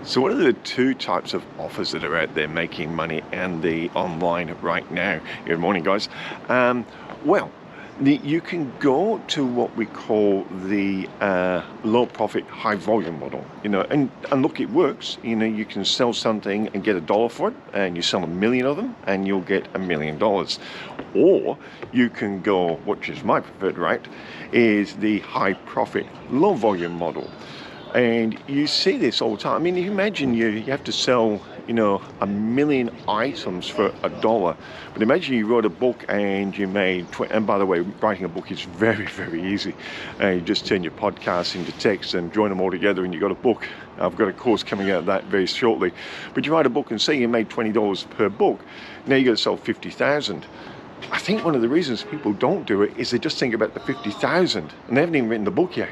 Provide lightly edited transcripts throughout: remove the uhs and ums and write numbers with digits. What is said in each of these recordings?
So what are the two types of offers that are out there making money and the online right now? Good morning, guys. Well, you can go to what we call the low profit, high volume model, and look, it works. You can sell something and get $1 for it, and you sell 1,000,000 of them and you'll get $1,000,000. Or you can go, which is my preferred route, is the high profit, low volume model. And you see this all the time. I mean, you imagine you have to sell, 1,000,000 items for $1. But imagine you wrote a book and you made, and by the way, writing a book is very, very easy. You just turn your podcasts into text and join them all together and you've got a book. I've got a course coming out of that very shortly. But you write a book and say you made $20 per book. Now you got to sell 50,000. I think one of the reasons people don't do it is they just think about the 50,000 and they haven't even written the book yet.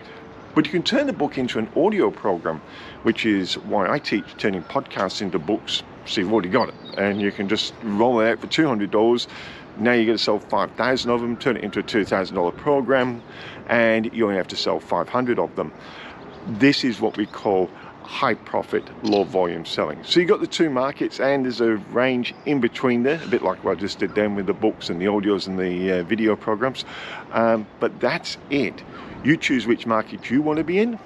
But you can turn the book into an audio program, which is why I teach turning podcasts into books. So you've already got it. And you can just roll it out for $200. Now you're going to sell 5,000 of them, turn it into a $2,000 program, and you only have to sell 500 of them. This is what we call high profit, low volume selling. So you've got the two markets, and there's a range in between there, a bit like what I just did then with the books and the audios and the video programs. But that's it. You choose which market you want to be in,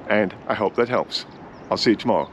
and I hope that helps. I'll see you tomorrow.